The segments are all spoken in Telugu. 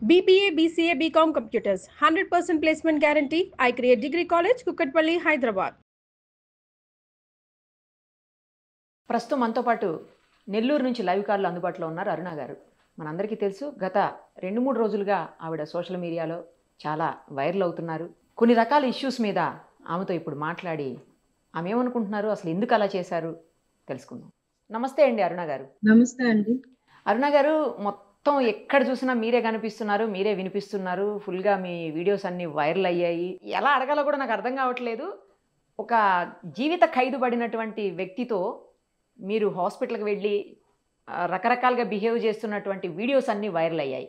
BBA, BCA, BCom Computers. 100% placement guarantee. I create Degree College, Kukatpalli, Hyderabad. ప్రస్తుతం మనతో పాటు నెల్లూరు నుంచి లైవ్ కాల్లో అందుబాటులో ఉన్నారు అరుణ గారు. మనందరికీ తెలుసు, గత 2-3 రోజులుగా ఆవిడ సోషల్ మీడియాలో చాలా వైరల్ అవుతున్నారు. కొన్ని రకాల ఇష్యూస్ మీద ఆమెతో ఇప్పుడు మాట్లాడి ఆమె ఏమనుకుంటున్నారు, అసలు ఎందుకు అలా చేశారు తెలుసుకుందాం. నమస్తే అండి అరుణ గారు. నమస్తే అండి. అరుణ గారు, మొత్తం ఎక్కడ చూసినా మీరే కనిపిస్తున్నారు, మీరే వినిపిస్తున్నారు. ఫుల్గా మీ వీడియోస్ అన్నీ వైరల్ అయ్యాయి. ఎలా అడగాలో కూడా నాకు అర్థం కావట్లేదు. ఒక జీవిత ఖైదు పడినటువంటి వ్యక్తితో మీరు హాస్పిటల్కి వెళ్ళి రకరకాలుగా బిహేవ్ చేస్తున్నటువంటి వీడియోస్ అన్నీ వైరల్ అయ్యాయి.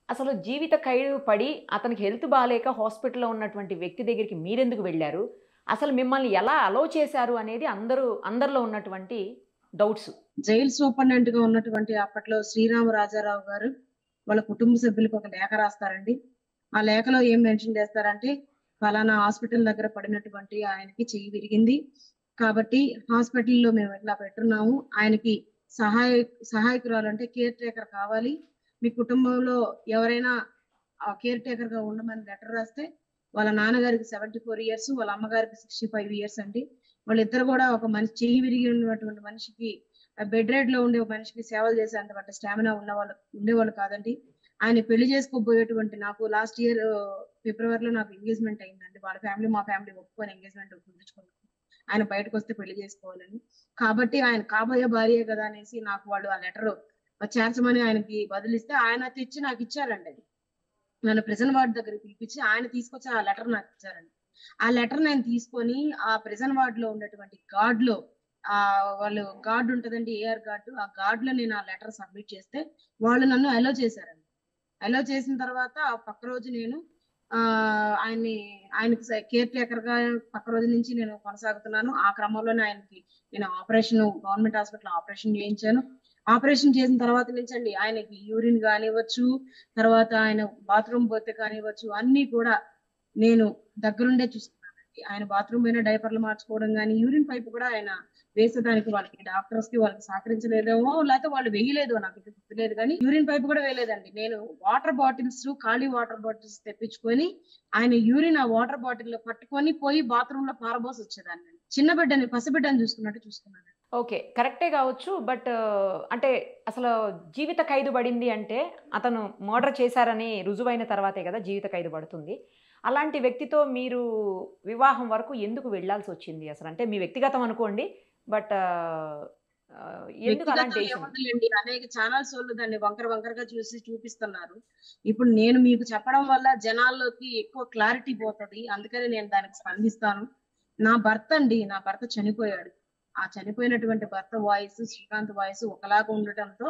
అసలు జీవిత ఖైదు పడి అతనికి హెల్త్ బాగాలేక హాస్పిటల్లో ఉన్నటువంటి వ్యక్తి దగ్గరికి మీరెందుకు వెళ్ళారు, అసలు మిమ్మల్ని ఎలా అలౌ చేశారు అనేది అందరిలో ఉన్నటువంటి డౌట్స్. జైలు సూపరింటెండెంట్ గా ఉన్నటువంటి అప్పట్లో శ్రీరామ రాజారావు గారు వాళ్ళ కుటుంబ సభ్యులకు ఒక లేఖ రాస్తారండి. ఆ లేఖలో ఏం మెన్షన్ చేస్తారంటే, ఫలానా హాస్పిటల్ దగ్గర పడినటువంటి ఆయనకి చెయ్యి విరిగింది కాబట్టి హాస్పిటల్లో మేము ఇట్లా పెట్టున్నాము, ఆయనకి సహాయకురాలు అంటే కేర్ టేకర్ కావాలి, మీ కుటుంబంలో ఎవరైనా కేర్ టేకర్ గా ఉండమని లెటర్ రాస్తే, వాళ్ళ నాన్నగారికి 74 years, వాళ్ళ అమ్మగారికి 65 years అండి. వాళ్ళిద్దరు కూడా ఒక మనిషి చెయ్యి విరిగి ఉన్నటువంటి మనిషికి, బెడ్ రెడ్ లో ఉండే మనిషికి సేవలు చేసేంత స్టామినా ఉండేవాళ్ళు కాదండి. ఆయన పెళ్లి చేసుకోబోయేటువంటి, నాకు లాస్ట్ ఇయర్ ఫిబ్రవరిలో నాకు ఎంగేజ్మెంట్ అయిందండి. వాళ్ళ ఫ్యామిలీ మా ఫ్యామిలీ ఒప్పుకొని ఎంగేజ్మెంట్ కుదుర్చుకున్నాను. ఆయన బయటకు వస్తే పెళ్లి చేసుకోవాలని. కాబట్టి ఆయన కాబోయే భార్య కదా అనేసి నాకు వాళ్ళు ఆ లెటర్ చేర్చమని ఆయనకి బదిలిస్తే ఆయన తెచ్చి నాకు ఇచ్చారండి. అది నన్ను ప్రిజన్ వార్డ్ దగ్గర పిలిపించి ఆయన తీసుకొచ్చి ఆ లెటర్ నాకు ఇచ్చారండి. ఆ లెటర్ నేను తీసుకొని ఆ ప్రిజన్ వార్డ్ లో ఉన్నటువంటి గార్డ్ లో, వాళ్ళు గార్డ్ ఉంటదండి, ఏఆర్ గార్డు, ఆ గార్డ్ లో నేను ఆ లెటర్ సబ్మిట్ చేస్తే వాళ్ళు నన్ను అలో చేశారండి. అలో చేసిన తర్వాత ఆ పక్క రోజు నేను ఆయనకి కేర్ టేకర్ గా పక్క రోజు నుంచి నేను కొనసాగుతున్నాను. ఆ క్రమంలోనే ఆయనకి నేను గవర్నమెంట్ హాస్పిటల్ ఆపరేషన్ చేయించాను. ఆపరేషన్ చేసిన తర్వాత నుంచి అండి ఆయనకి యూరిన్ కానివ్వచ్చు, తర్వాత ఆయన బాత్రూమ్ పోతే కానివ్వచ్చు, అన్ని కూడా నేను దగ్గరుండే చూస్తున్నానండి. ఆయన బాత్రూమ్ పైన డైపర్లు మార్చుకోవడం కానీ, యూరిన్ పైపు కూడా ఆయన వేసేదానికి వాళ్ళకి డాక్టర్స్ కి వాళ్ళకి సహకరించలేదేమో, లేకపోతే వాళ్ళు వేయలేదు, నాకు గుర్తులేదు, కానీ యూరిన్ పైపు కూడా వేయలేదండి. నేను వాటర్ బాటిల్స్, ఖాళీ వాటర్ బాటిల్స్ తెప్పించుకొని ఆయన యూరిన్ ఆ వాటర్ బాటిల్ లో పట్టుకొని పోయి బాత్రూమ్ లో పారబోసి వచ్చేదాన్ని. చిన్న బిడ్డని, పసిబిడ్డని చూసుకున్నట్టు చూసుకున్నాను. ఓకే, కరెక్టే కావచ్చు. బట్ అంటే అసలు జీవిత ఖైదు పడింది అంటే అతను మర్డర్ చేశారని రుజువైన తర్వాతే కదా జీవిత ఖైదు పడుతుంది. అలాంటి వ్యక్తితో మీరు వివాహం వరకు ఎందుకు వెళ్ళాల్సి వచ్చింది అసలు? అంటే మీ వ్యక్తిగతం అనుకోండి, బట్ ఎందుకు అలాంటి ఏముందండి, అనేక ఛానల్స్ వాళ్ళు దాన్ని వంకరగా చూపిస్తున్నారు. ఇప్పుడు నేను మీకు చెప్పడం వల్ల జనాల్లోకి ఎక్కువ క్లారిటీ పోతుంది, అందుకని నేను దానికి స్పందిస్తాను. నా భర్త చనిపోయాడు. ఆ చనిపోయినటువంటి భర్త వాయిస్, శ్రీకాంత్ వాయిస్ ఒకలాగా ఉండటంతో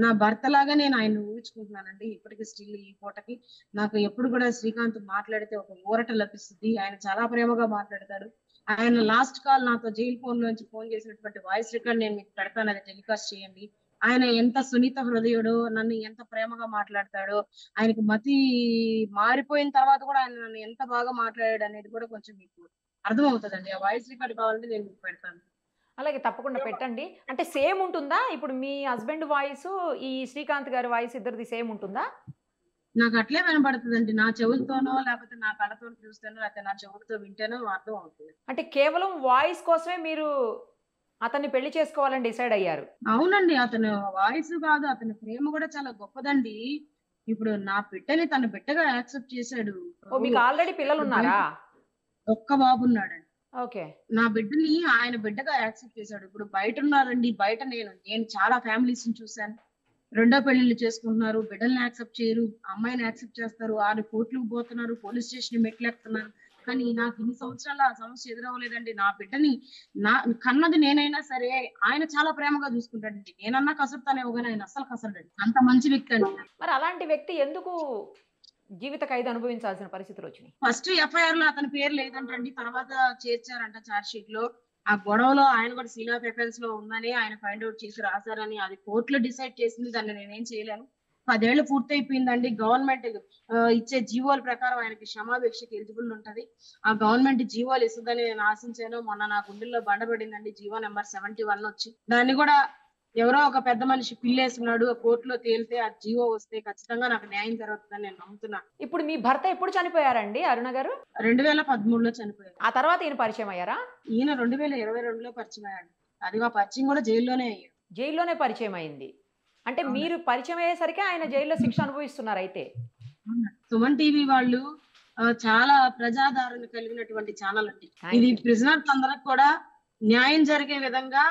నా భర్త లాగా నేను ఆయన ఊహించుకుంటున్నానండి. ఇప్పటికీ స్టిల్ ఈ పూటకి నాకు ఎప్పుడు కూడా శ్రీకాంత్ మాట్లాడితే ఒక ఊరట లభిస్తుంది. ఆయన చాలా ప్రేమగా మాట్లాడతాడు. ఆయన లాస్ట్ కాల్ నాతో జైలు ఫోన్ నుంచి ఫోన్ చేసినటువంటి వాయిస్ రికార్డ్ నేను మీకు పెడతాను, అది టెలికాస్ట్ చేయండి. ఆయన ఎంత సునీత హృదయుడో, నన్ను ఎంత ప్రేమగా మాట్లాడతాడో, ఆయనకు మతి మారిపోయిన తర్వాత కూడా ఆయన నన్ను ఎంత బాగా మాట్లాడాడు అనేది కూడా కొంచెం మీకు అర్థం అవుతుందండి. ఆ వాయిస్ రికార్డ్ కావాలంటే నేను మీకు పెడతాను. అలాగే, తప్పకుండా పెట్టండి. అంటే సేమ్ ఉంటుందా ఇప్పుడు మీ హస్బెండ్ వాయిస్, ఈ శ్రీకాంత్ గారి వాయిస్ ఇద్దరిది సేమ్ ఉంటుందా? నాకు అట్లే వినపడుతుందండి. నా చెవులతోనో, లేకపోతే నా కళ్ళతో చూస్తేనో, లేకపోతే నా చెవులతో వింటేనో అర్థం అవుతుంది. అంటే కేవలం వాయిస్ కోసమే మీరు అతన్ని పెళ్లి చేసుకోవాలని డిసైడ్ అయ్యారు? అవునండి, అతను వాయిస్ కాదు, అతని ప్రేమ కూడా చాలా గొప్పదండి. ఇప్పుడు నా బిడ్డని తన బిడ్డగా యాక్సెప్ట్ చేశాడు. మీకు ఆల్రెడీ పిల్లలు ఉన్నారా? ఒక్క బాబు ఉన్నాడండి. ఓకే. నా బిడ్డని ఆయన బిడ్డగా యాక్సెప్ట్ చేశాడు. ఇప్పుడు బయట ఉన్నారండి, బయట నేను చాలా ఫ్యామిలీస్ ని చూశాను. రెండో పెళ్లిళ్ళు చేసుకుంటున్నారు, బిడ్డల్ని యాక్సెప్ట్ చేయరు, అమ్మాయిని యాక్సెప్ట్ చేస్తారు, 6 కోట్లకు పోతున్నారు, పోలీస్ స్టేషన్ మెట్లెక్కుతున్నారు. కానీ నాకు ఇన్ని సంవత్సరాలు ఆ సమస్య ఎదురవ్వలేదండి. నా బిడ్డని కన్నది నేనైనా సరే ఆయన చాలా ప్రేమగా చూసుకుంటాడండి. నేనన్నా కసురుతానేమో కానీ ఆయన అస్సలు కసరడండి. అంత మంచి వ్యక్తి అండి. మరి అలాంటి వ్యక్తి ఎందుకు జీవిత ఖైదు అనుభవించాల్సిన పరిస్థితులు వచ్చినాయి? ఫస్ట్ ఎఫ్ఐఆర్ లో అతని పేరు లేదంటండి, తర్వాత చేర్చారంట చార్జ్ షీట్ లో. ఆ గొడవలో ఆయన కూడా సీన్ ఆఫ్ ఎఫెన్స్ లో ఉందని ఆయన ఫైండ్ అవుట్ చేసి రాశారని అది కోర్టులో డిసైడ్ చేసింది, దాన్ని నేనేం చేయలేను. 10 ఏళ్ళు పూర్తయిపోయిందండి. గవర్నమెంట్ ఇచ్చే జీవోల ప్రకారం ఆయనకి క్షమాభిక్షకి ఎలిజిబుల్ ఉంటది. ఆ గవర్నమెంట్ జీవోలు ఇస్తుందని నేను ఆశించాను. మొన్న నా గుండెల్లో బండబడిందండి జీవో నెంబర్ 71 వచ్చి, దాన్ని కూడా ఎవరో ఒక పెద్ద మనిషి పిల్లేసుకున్నాడు, కోర్టులో తేలితే ఆ జీవో వస్తే ఖచ్చితంగా నాకు న్యాయం జరుగుతుందని నేను నమ్ముతున్నాను. ఇప్పుడు మీ భర్త ఎప్పుడు చనిపోయారండి అరుణ గారు? 2013లో చనిపోయారు. ఆ తర్వాత ఈయన పరిచయం అయ్యారా? ఈయన 2022లో పరిచయం అయ్యాడు. అది ఆ పరిచయం కూడా జైల్లోనే అయ్యాడు. జైల్లోనే పరిచయం అయింది. అంటే అవునండి. మీరు పరిచయం అయ్యేసరికి ఆయన జైల్లో శిక్ష అనుభవిస్తున్నారు అయితే. అవునండి. సుమన్ టీవీ వాళ్ళు చాలా ప్రజాదరణ కలిగినటువంటి ఛానల్ అండి. ఇది ప్రిజనర్స్ అందరికి కూడా న్యాయం జరిగే విధంగా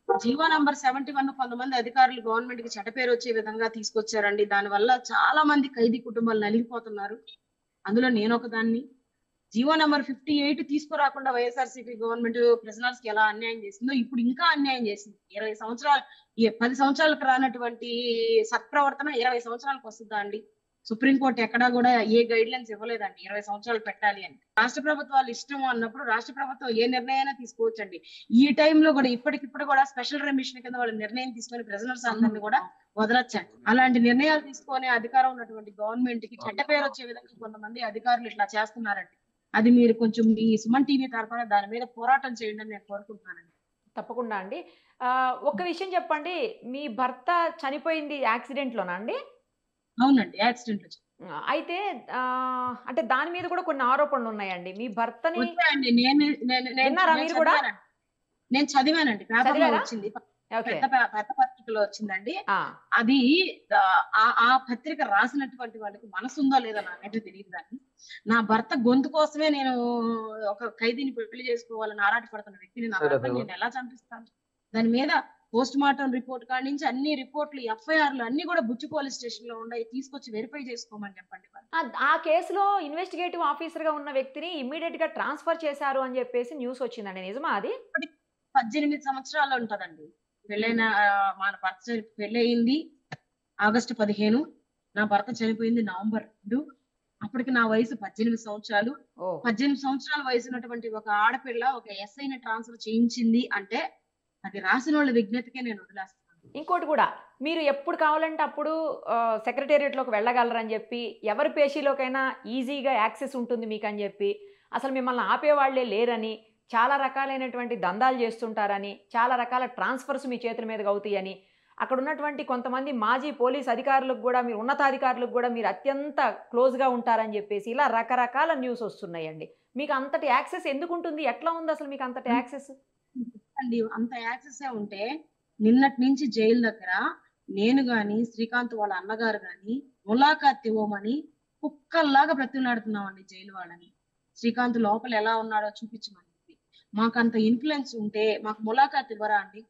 జీవో నంబర్ 71 కొంతమంది అధికారులు గవర్నమెంట్ కి చెడ్డ పేరు వచ్చే విధంగా తీసుకొచ్చారండి. దాని వల్ల చాలా మంది ఖైదీ కుటుంబాలు నలిగిపోతున్నారు. అందులో నేను ఒకదాన్ని. జీవో నంబర్ 58 తీసుకురాకుండా వైఎస్ఆర్సీపీ గవర్నమెంట్ ప్రిజనర్స్ కి ఎలా అన్యాయం చేసిందో ఇప్పుడు ఇంకా అన్యాయం చేసింది. 20 సంవత్సరాలు 10 సంవత్సరాలకు రానటువంటి సత్ప్రవర్తన 20 సంవత్సరాలకు వస్తుందా అండి? సుప్రీంకోర్టు ఎక్కడా కూడా ఏ గైడ్ లైన్స్ ఇవ్వలేదండి 20 సంవత్సరాలు పెట్టాలి అని. రాష్ట్ర ప్రభుత్వాలు ఇష్టం అన్నప్పుడు రాష్ట్ర ప్రభుత్వం ఏ నిర్ణయాన్ని తీసుకోవచ్చండి. ఈ టైంలో కూడా ఇప్పటికిప్పుడు కూడా స్పెషల్ రెమిషన్ కింద వాళ్ళు నిర్ణయం తీసుకొని ప్రిజనర్స్ అందరినీ కూడా వదలొచ్చండి. అలాంటి నిర్ణయాలు తీసుకునే అధికారం ఉన్నటువంటి గవర్నమెంట్ కి చెడ్డ పేరు వచ్చే విధంగా కొంతమంది అధికారులు ఇట్లా చేస్తున్నారండి. అది మీరు కొంచెం మీ సుమన్ టీవీ తరఫున దాని మీద పోరాటం చేయండి అని నేను కోరుకుంటున్నానండి. తప్పకుండా అండి. ఒక్క విషయం చెప్పండి, మీ భర్త చనిపోయింది యాక్సిడెంట్లోనా అండి? అవునండి, యాక్సిడెంట్ లో అయితే అంటే దాని మీద కూడా కొన్ని ఆరోపణలు ఉన్నాయండి. మీ భర్తని వచ్చాయండి. విన్నారా మీరు కూడా? నేను చదివానండి, పేపర్ లో చదివారా? వచ్చింది, ఓకే. పెద్ద పత్రికలో వచ్చిందండి. అది ఆ పత్రిక రాసినటువంటి వాళ్ళకి మనసు ఉందో లేదో నాకైతే తెలియదు. కానీ నా భర్త గొంతు కోసమే నేను ఒక ఖైదీని పెళ్లి చేసుకోవాలని ఆరాటపడుతున్న వ్యక్తిని నా భర్తని నేను ఎలా చంపిస్తాను? దాని మీద పోస్ట్ మార్టం రిపోర్ట్ కాడి నుంచి అన్ని రిపోర్ట్లు, ఎఫ్ఐఆర్లు అన్ని కూడా బుచ్చి పోలీస్ స్టేషన్ లో ఉన్నాయి, తీసుకొచ్చి వెరిఫై చేసుకోమని చెప్పండి. ఆ కేసులో ఇన్వెస్టిగేటివ్ ఆఫీసర్ గా ఉన్న వ్యక్తిని ఇమ్మీడియట్ గా ట్రాన్స్ఫర్ చేశారు అని చెప్పేసి న్యూస్ వచ్చిందండి, నిజమా అది? 18 సంవత్సరాలు ఉంటదండి పెళ్ళైన. మన భర్త పెళ్ళయింది ఆగస్టు 15, నా భర్త చనిపోయింది నవంబర్ 2. అప్పటికి నా వయసు 18 సంవత్సరాలు. 18 సంవత్సరాల వయసు ఉన్నటువంటి ఒక ఆడపిల్ల ఒక ఎస్ఐని ట్రాన్స్ఫర్ చేయించింది అంటే అది రాసిన వాళ్ళ విజ్ఞతకే నేను వదిలేస్తాను. ఇంకోటి కూడా, మీరు ఎప్పుడు కావాలంటే అప్పుడు సెక్రటేరియట్లోకి వెళ్ళగలరని చెప్పి, ఎవరి పేషీలోకైనా ఈజీగా యాక్సెస్ ఉంటుంది మీకు అని చెప్పి, అసలు మిమ్మల్ని ఆపేవాళ్లే లేరని, చాలా రకాలైనటువంటి దందాలు చేస్తుంటారని, చాలా రకాల ట్రాన్స్ఫర్స్ మీ చేతుల మీదకి అవుతాయని, అక్కడ ఉన్నటువంటి కొంతమంది మాజీ పోలీస్ అధికారులకు కూడా, మీరు ఉన్నతాధికారులకు కూడా మీరు అత్యంత క్లోజ్గా ఉంటారని చెప్పేసి ఇలా రకరకాల న్యూస్ వస్తున్నాయండి. మీకు అంతటి యాక్సెస్ ఎందుకు ఉంటుంది? ఎట్లా ఉంది అసలు మీకు అంతటి యాక్సెస్? అండి అంత యాక్సెస్ ఉంటే నిన్నటి నుంచి జైలు దగ్గర నేను గాని శ్రీకాంత్ వాళ్ళ అన్నగారు గాని ములాఖాత్ ఇవ్వమని కుక్కల్లాగా బ్రతిలాడుతున్నామండి జైలు వాళ్ళని. శ్రీకాంత్ లోపల ఎలా ఉన్నాడో చూపించమని చెప్పి. మాకు అంత ఇన్ఫ్లుయెన్స్ ఉంటే మాకు ములాఖాత్ ఇవ్వరా అండి?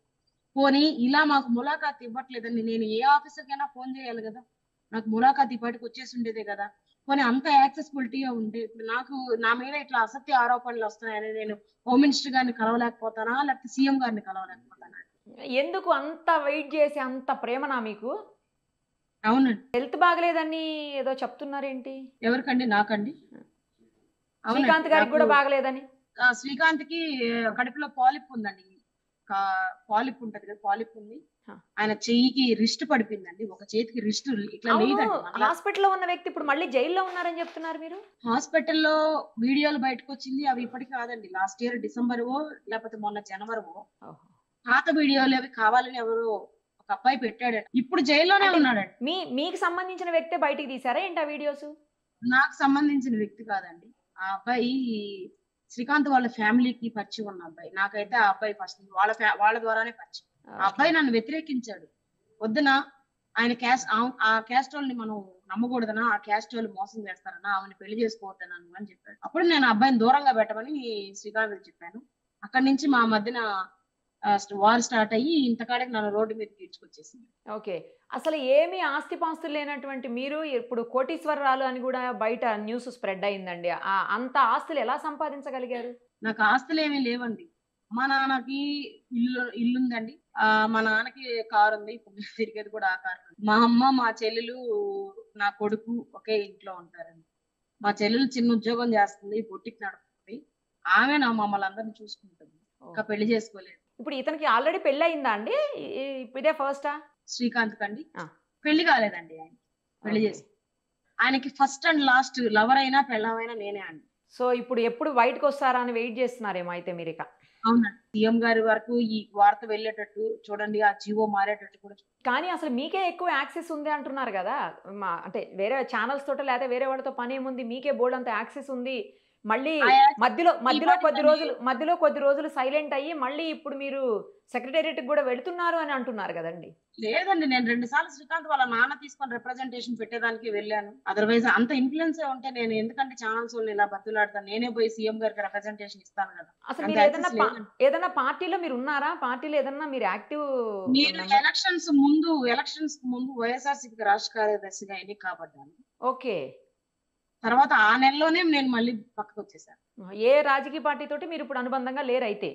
పోనీ ఇలా మాకు ములాఖాత్ ఇవ్వట్లేదని నేను ఏ ఆఫీసర్కైనా ఫోన్ చేయాలి కదా, నాకు ములాఖాత్ ఇప్పటికి వచ్చేసి ఉండేదే కదా. పోనీ అంత యాక్సెసిబిలిటీగా ఉంటే నాకు నా మీద ఇట్లా అసత్య ఆరోపణలు వస్తున్నాయని నేను హోమ్ మినిస్టర్ గారిని కలవలేకపోతానా, లేకపోతే సీఎం గారిని కలవలేకపోతానా? ఎందుకు అంత వెయిట్ చేసి అంత ప్రేమనా మీకు? అవునండి. హెల్త్ బాగలేదని ఏదో చెప్తున్నారేంటి? ఎవరికండి? నాకండి. శ్రీకాంత్ గారికి కూడా బాగలేదని. శ్రీకాంత్ కి కడుపులో పాలిప్ ఉందండి. పాలిప్ ఉంటది కదా, పాలిప్ ఉంది. ఆయన చెయ్యికి రిస్ట్ పడిపోయిందండి, ఒక చేతికి రిస్ట్ ఇట్లా లేదండి. హాస్పిటల్లో ఉన్న వ్యక్తి ఇప్పుడు మళ్ళీ జైల్లో ఉన్నారని చెప్తున్నారు మీరు. హాస్పిటల్లో వీడియోలు బయటకు వచ్చింది, అవి ఇప్పటికి కాదండి, లాస్ట్ ఇయర్ డిసెంబర్ లేకపోతే మొన్న జనవరి. పాత వీడియోలు అవి కావాలని ఎవరు ఒక అబ్బాయి పెట్టాడు, ఇప్పుడు జైల్లోనే ఉన్నాడండి. మీకు సంబంధించిన వ్యక్తే బయటికి తీసారా ఏంటి ఆ వీడియోస్? నాకు సంబంధించిన వ్యక్తి కాదండి. ఆ అబ్బాయి శ్రీకాంత్ వాళ్ళ ఫ్యామిలీకి పరిచయం ఉన్న అబ్బాయి. నాకైతే ఆ అబ్బాయి ఫస్ట్ వాళ్ళ ద్వారానే పరిచయం. ఆ అబ్బాయి నన్ను వ్యతిరేకించాడు. వద్దునా ఆయన క్యాస్ట్, ఆ క్యాస్ట్ వాళ్ళని మనం నమ్మకూడదనా, ఆ క్యాస్ట్ వాళ్ళు మోసం చేస్తారన్నా, ఆమెను పెళ్లి చేసుకోవద్దన్నాను అని చెప్పాడు. అప్పుడు నేను అబ్బాయిని దూరంగా పెట్టమని శ్రీకాంత్ చెప్పాను. అక్కడి నుంచి మా మధ్యన వార్ స్టార్ట్ అయ్యి ఇంతకాడికి నన్ను రోడ్డు మీద తీసుకొచ్చేసింది. ఓకే. అసలు ఏమీ ఆస్తిపాస్తులు లేనటువంటి మీరు ఇప్పుడు కోటీశ్వరరాలు అని కూడా బయట న్యూస్ స్ప్రెడ్ అయిందండి. అంత ఆస్తులు ఎలా సంపాదించగలిగారు? నాకు ఆస్తులు ఏమీ లేవండి. మా నాన్నకి ఇల్లుందండి, మా నాన్నకి కారు ఉంది, ఇప్పుడు తిరిగేది కూడా ఆ కారు. మా అమ్మ, మా చెల్లెలు, నా కొడుకు ఒకే ఇంట్లో ఉంటారండి. మా చెల్లెలు చిన్న ఉద్యోగం చేస్తుంది, బొట్టికి నడుపుతుంది. ఆమె మమ్మల్ని అందరిని చూసుకుంటుంది, ఇంకా పెళ్లి చేసుకోలేదు. ఇప్పుడు ఇతనికి ఆల్రెడీ పెళ్లి అయిందా అండి? ఇదే ఫస్టా? శ్రీకాంత్ కండి పెళ్లి కాలేదండి. ఆయన పెళ్లి చేసి ఆయనకి ఫస్ట్ అండ్ లాస్ట్ లవర్ అయినా పెళ్ళమైనా నేనే అండి. సో ఇప్పుడు ఎప్పుడు బయటకు వస్తారా అని వెయిట్ చేస్తున్నారేమో అయితే మీరు ఇక? అవునండి. సీఎం గారి వరకు ఈ వార్త వెళ్ళేటట్టు చూడండి. ఆ జీవో మారేటట్టు కూడా కానీ అసలు మీకే ఎక్కువ యాక్సెస్ ఉంది అంటున్నారు గదా! అంటే వేరే ఛానెల్స్ తోటో లేతే వేరే వాళ్ళతో పనేముంది. మీకే బోలెడంత యాక్సెస్ ఉంది. మళ్ళీ ఆ యాక్సెస్ మధ్యలో ఈ మధ్యలో కొద్ది పాటికని రోజులు మధ్యలో కొద్ది రోజులు సైలెంట్ అయ్యి మళ్ళీ ఇప్పుడు మీరు సెక్రటేరియట్‌కి గూడా వెళ్తున్నారు అని అంటున్నారు గదండీ! లేదండి. నేను 2 సార్లు శ్రీకాంత్ వాళ్ళ నాన్న తీసుకొని రిప్రజెంటేషన్ పెట్టేదానికి వెళ్ళాను. అదర్‌వైజ్ అంత ఇన్‌ఫ్లూయెన్సే ఉంటే నేను ఎందుకంటే ఛానెల్స్ వోళ్ళని ఇలా బతిమిలాడతాను. నేనే పోయి సీఎం గారికి రిప్రజెంటేషన్ ఇస్తాను గదా! అసలు అంత మీరు యాక్సెస్ లేదండి. ఏదన్నా పార్టీలో మీరున్నారా? పార్టీలో ఏదన్నా మీరు యాక్టివ్ నేను మెంబర్? ఎలక్షన్స్‌కి ముందు వైఎస్ఆర్‌సీపీకి రాష్ట్ర కార్యదర్శిగా ఎన్నిక కాబడ్డాను. ఓకే. తర్వాత ఆ నెలలోనే నేను మళ్ళీ పక్కకొచ్చేసాను. ఏ రాజకీయ పార్టీ తోటి మీరిప్పుడు అనుబంధంగా లేరైతే.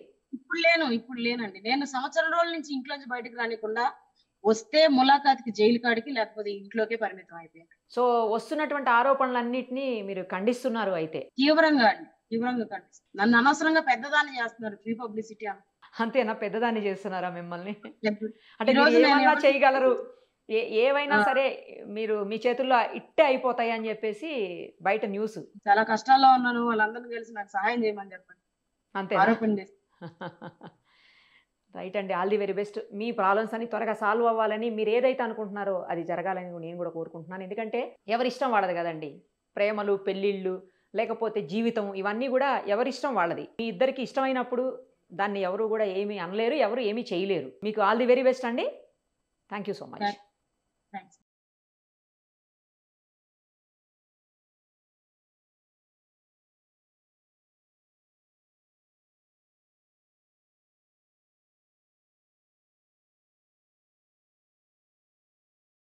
ఇప్పుడు లేనండి. నేను సంవత్సరం రోజుల నుంచి ఇంట్లోంచి బయటకి రానీకుండా వస్తే ములాఖాత్‌కి జైలు కాడికి లేకపోతే ఇంట్లోకే పరిమితం అయిపోయాను. సో, వస్తున్నటువంటి ఆరోపణలన్నిటిని మీరు ఖండిస్తున్నారు అయితే. తీవ్రంగా ఖండిస్తాను. నన్ను అనవసరంగా పెద్దదాన్ని చేస్తున్నారు ఫ్రీ పబ్లిసిటీ అని. అంతేనా? పెద్దదాన్ని చేస్తున్నారా మిమ్మల్ని? పెద్ద- అంటే ఈ మీరు రోజు నేను ఏమన్నా ఎవరిని చేయగలరు. ఏవైనా ఆ! సరే మీరు మీ చేతుల్లో ఇట్టే అయిపోతాయి అని చెప్పేసి బయట న్యూస్. చాలా కష్టాల్లో ఉన్నాను. వాళ్ళందరిని కలిసి నాకు సహాయం చేయమని చెప్పండి. అంతేనా? ఆరోపణ చేసి. రైట్ అండి. All the very best. Me problems అన్ని త్వరగా సాల్వ్ అవ్వాలని మీరు ఏదైతే అనుకుంటున్నారో అది జరగాలని నేను కూడా కోరుకుంటున్నాను. ఎందుకంటే ఎవరిష్టం వాళ్ళది కదండి. ప్రేమలు, పెళ్ళిళ్ళు, లేకపోతే జీవితం ఇవన్నీ కూడా ఎవరిష్టం వాళ్ళది. మీ ఇద్దరికి ఇష్టమైనప్పుడు దాన్ని ఎవరు కూడా ఏమీ అనలేరు. ఎవరు ఏమీ చేయలేరు. మీకు ఆల్ ది వెరీ బెస్ట్ అండి. Thank you so much.